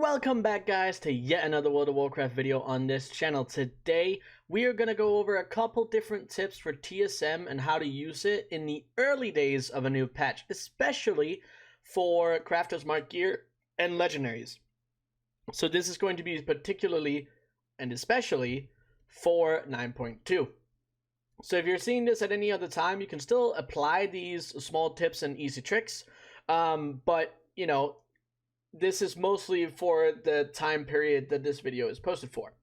Welcome back, guys, to yet another World of Warcraft video on this channel. Today we are going to go over a couple different tips for TSM and how to use it in the early days of a new patch, especially for Crafter's Mark gear and Legendaries. So this is going to be particularly and especially for 9.2. So if you're seeing this at any other time, you can still apply these small tips and easy tricks, but you know, this is mostly for the time period that this video is posted for.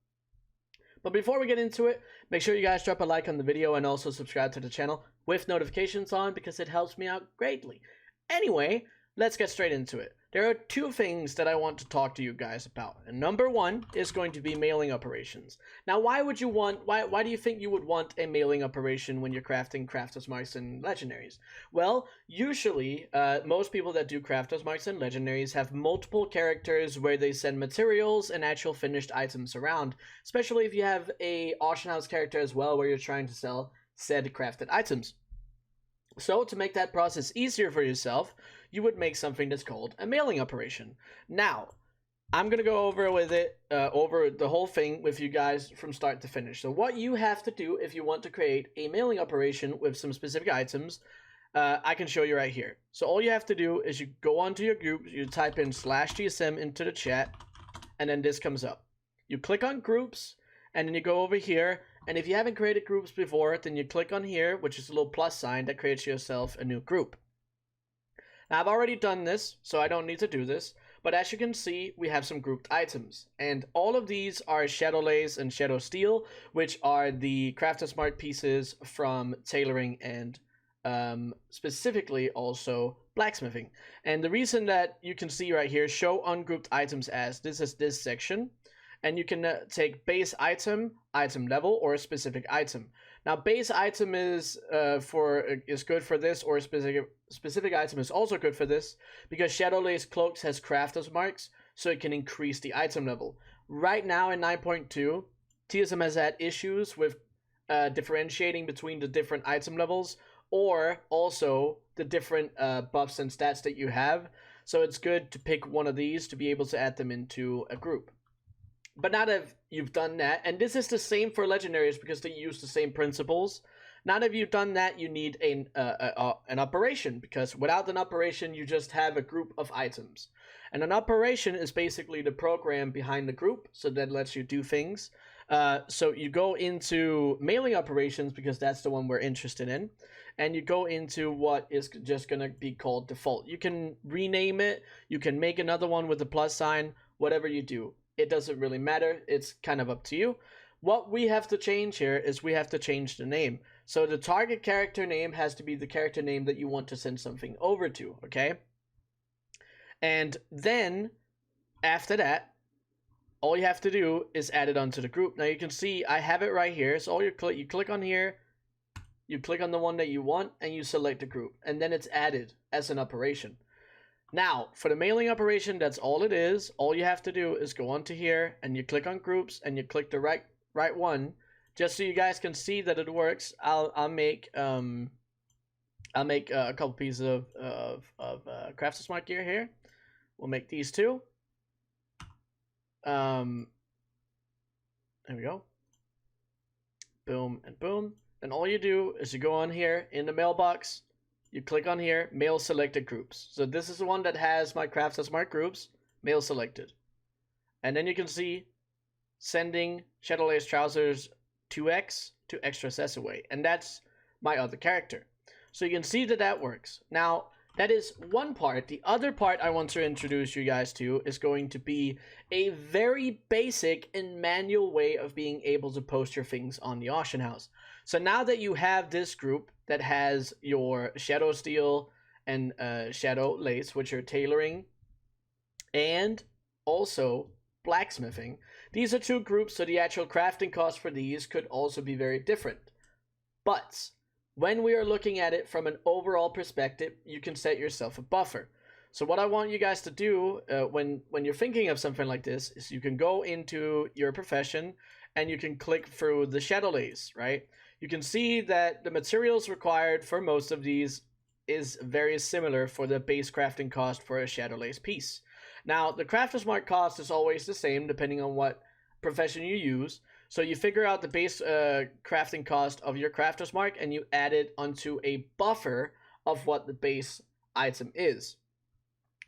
But before we get into it, make sure you guys drop a like on the video and also subscribe to the channel with notifications on because it helps me out greatly. Anyway, let's get straight into it. There are two things that I want to talk to you guys about. And number one is going to be mailing operations. Now, why do you think you would want a mailing operation when you're crafting Crafter's Marks and Legendaries? Well, usually, most people that do Crafter's Marks and Legendaries have multiple characters where they send materials and actual finished items around, especially if you have a auction house character as well where you're trying to sell said crafted items. So to make that process easier for yourself, you would make something that's called a mailing operation. Now, I'm going to go over the whole thing with you guys from start to finish. So what you have to do if you want to create a mailing operation with some specific items, I can show you right here. So all you have to do is you go onto your group, you type in /GSM into the chat, and then this comes up. You click on groups, and then you go over here, and if you haven't created groups before, then you click on here, which is a little plus sign that creates yourself a new group. Now, I've already done this, so I don't need to do this, but as you can see, we have some grouped items, and all of these are Shadowlands and Shadow Steel, which are the Crafter's Mark pieces from tailoring and specifically also blacksmithing. And the reason that you can see right here, show ungrouped items as, this is this section, and you can take base item, item level, or a specific item. Now, base item is good for this, or a specific item is also good for this, because Shadowlands Cloaks has Crafter's Marks, so it can increase the item level. Right now in 9.2, TSM has had issues with differentiating between the different item levels, or also the different buffs and stats that you have. So it's good to pick one of these to be able to add them into a group. But now that you've done that, and this is the same for Legendaries because they use the same principles, now that you've done that, you need an operation, because without an operation, you just have a group of items. And an operation is basically the program behind the group, so that lets you do things. So you go into mailing operations, because that's the one we're interested in, and you go into what is just going to be called default. You can rename it, you can make another one with a plus sign, whatever you do. It doesn't really matter. It's kind of up to you. What we have to change here is we have to change the name. So the target character name has to be the character name that you want to send something over to, okay? And then, after that, all you have to do is add it onto the group. Now you can see I have it right here. So all you click on here, you click on the one that you want, and you select the group. And then it's added as an operation. Now, for the mailing operation, that's all it is. All you have to do is go onto here, and you click on groups, and you click the right one, just so you guys can see that it works. I'll make a couple pieces of Crafter's Mark gear here. We'll make these two. There we go. Boom and boom. And all you do is you go on here in the mailbox. You click on here, mail selected groups. So this is the one that has my Crafter's Mark groups, mail selected. And then you can see sending Shadowlands Trousers 2x to Extra Sessaway. And that's my other character. So you can see that that works. Now, that is one part. The other part I want to introduce you guys to is going to be a very basic and manual way of being able to post your things on the auction house. So now that you have this group that has your Shadow Steel and Shadowlands, which are tailoring, and also blacksmithing, these are two groups, so the actual crafting cost for these could also be very different. But when we are looking at it from an overall perspective, you can set yourself a buffer. So what I want you guys to do when you're thinking of something like this is you can go into your profession and you can click through the Shadowlands, right? You can see that the materials required for most of these is very similar for the base crafting cost for a Shadowlands piece. Now, the crafter's mark cost is always the same depending on what profession you use. So you figure out the base crafting cost of your crafter's mark and you add it onto a buffer of what the base item is.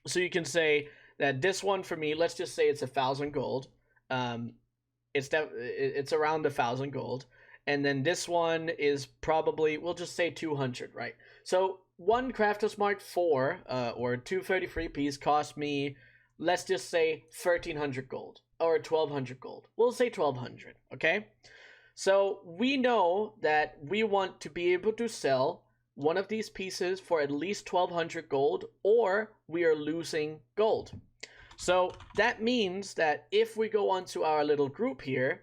So you can say that this one for me, let's just say it's 1,000 gold. It's around 1,000 gold, and then this one is probably, we'll just say 200, right? So one crafter's mark 4 or 233 piece cost me, let's just say 1,300 gold or 1,200 gold. We'll say 1,200, okay? So we know that we want to be able to sell one of these pieces for at least 1,200 gold, or we are losing gold. So that means that if we go onto our little group here,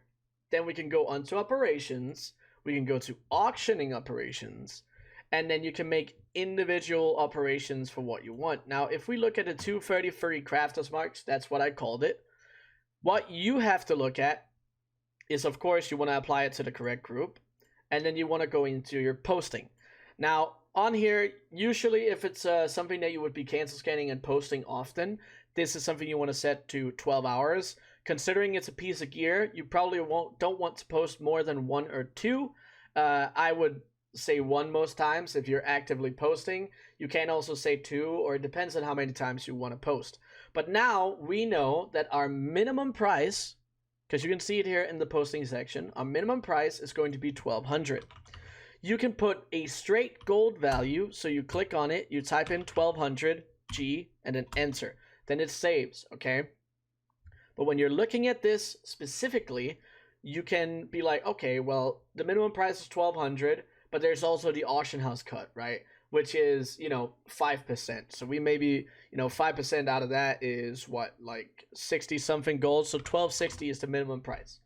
then we can go onto operations, we can go to auctioning operations, and then you can make individual operations for what you want. Now, if we look at the 233 crafters marks, that's what I called it. What you have to look at is, of course, you want to apply it to the correct group, and then you want to go into your posting. Now, on here, usually if it's something that you would be cancel scanning and posting often, this is something you want to set to 12 hours. Considering it's a piece of gear, you probably don't want to post more than 1 or 2. I would say 1 most times if you're actively posting. You can also say 2, or it depends on how many times you want to post. But now we know that our minimum price, because you can see it here in the posting section, our minimum price is going to be 1,200. You can put a straight gold value, so you click on it, you type in 1,200 G, and then enter. Then it saves, okay? But when you're looking at this specifically, you can be like, okay, well, the minimum price is 1,200, but there's also the auction house cut, right? Which is, 5%. So we maybe, 5% out of that is what, like 60 something gold. So 1,260 is the minimum price.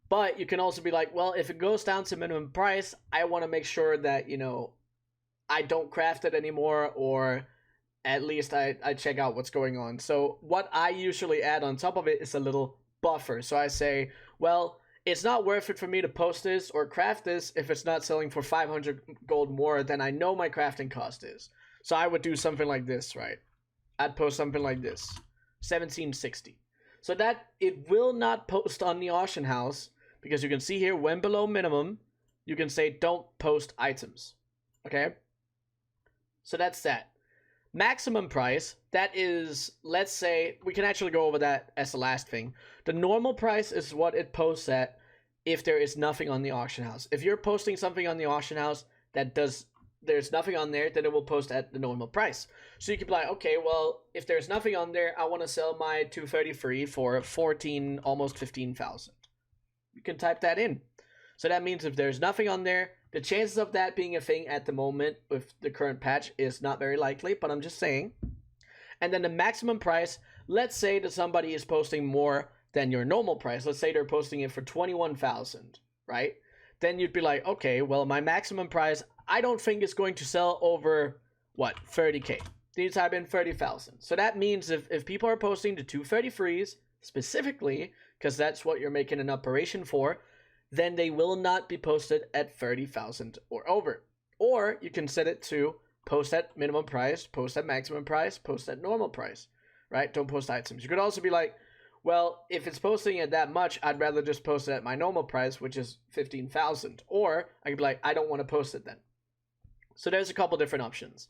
But you can also be like, well, if it goes down to minimum price, I want to make sure that, I don't craft it anymore, or at least I check out what's going on. So what I usually add on top of it is a little buffer. So I say, well, it's not worth it for me to post this or craft this if it's not selling for 500 gold more than I know my crafting cost is. So I would do something like this, right? I'd post something like this, 1760. So that it will not post on the auction house, because you can see here, when below minimum, you can say don't post items, okay? So that's that. Maximum price, that is, let's say, we can actually go over that as the last thing. The normal price is what it posts at if there is nothing on the auction house. If you're posting something on the auction house there's nothing on there, then it will post at the normal price. So you can be like, okay, well, if there's nothing on there, I want to sell my 233 for 14, almost 15,000. You can type that in. So that means if there's nothing on there, the chances of that being a thing at the moment with the current patch is not very likely, but I'm just saying. And then the maximum price, let's say that somebody is posting more than your normal price. Let's say they're posting it for 21,000, right? Then you'd be like, okay, well, my maximum price, I don't think it's going to sell over, 30K. Then you type in 30,000. So that means if people are posting the 233s specifically, because that's what you're making an operation for, then they will not be posted at 30,000 or over. Or you can set it to post at minimum price, post at maximum price, post at normal price, right? Don't post items. You could also be like, well, if it's posting at that much, I'd rather just post it at my normal price, which is 15,000. Or I could be like, I don't want to post it then. So there's a couple different options.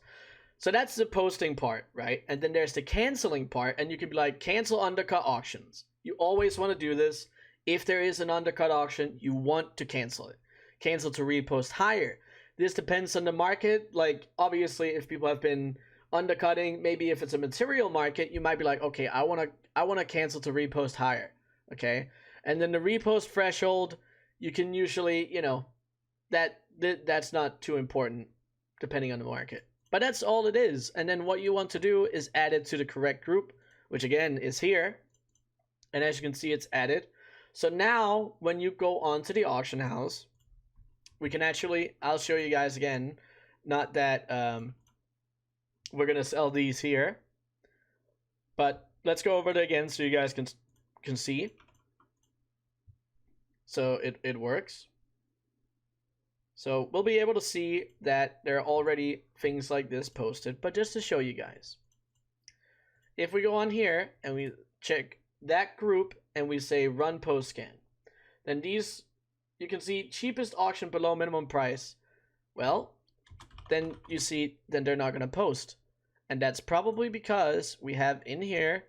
So that's the posting part, right? And then there's the canceling part, and you can be like, cancel undercut auctions. You always want to do this. If there is an undercut auction, you want to cancel it. Cancel to repost higher. This depends on the market. Like, obviously, if people have been undercutting, maybe if it's a material market, you might be like, okay, I want to cancel to repost higher, okay? And then the repost threshold, you can usually, that's not too important depending on the market. But that's all it is. And then what you want to do is add it to the correct group, which again is here. And as you can see, it's added. So now when you go on to the auction house, we can actually, I'll show you guys again, not that we're going to sell these here, but let's go over it again so you guys can see. So it works. So we'll be able to see that there are already things like this posted, but just to show you guys. if we go on here and we check that group and we say run post scan, then these, you can see cheapest auction below minimum price. Well, then you see, then they're not going to post. And that's probably because we have in here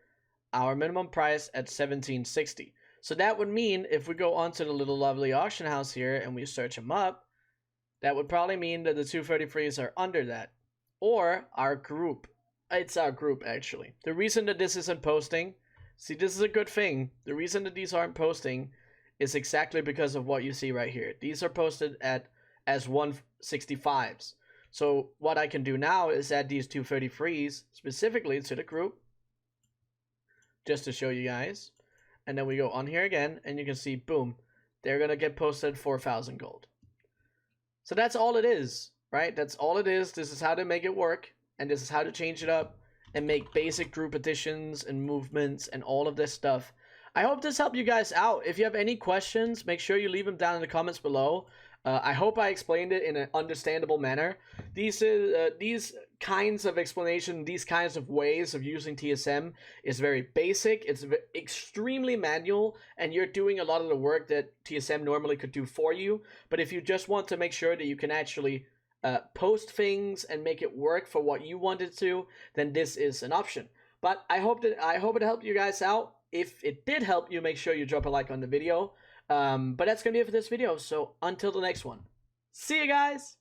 our minimum price at 1760. So that would mean if we go onto the little lovely auction house here and we search them up, that would probably mean that the 233s are under that. Or our group. It's our group, actually. The reason that this isn't posting, see, this is a good thing. The reason that these aren't posting is exactly because of what you see right here. These are posted as 165s. So what I can do now is add these 233s specifically to the group, just to show you guys. And then we go on here again, and you can see, boom, they're going to get posted 4,000 gold. So that's all it is, right? That's all it is. This is how to make it work, and this is how to change it up and make basic group additions and movements and all of this stuff. I hope this helped you guys out. If you have any questions, make sure you leave them down in the comments below. I hope I explained it in an understandable manner. These kinds of explanation, these kinds of ways of using TSM is very basic. It's extremely manual, and you're doing a lot of the work that TSM normally could do for you. But if you just want to make sure that you can actually post things and make it work for what you wanted to, then this is an option. But I hope it helped you guys out. If it did help you, make sure you drop a like on the video. But that's gonna be it for this video, so until the next one, see you guys.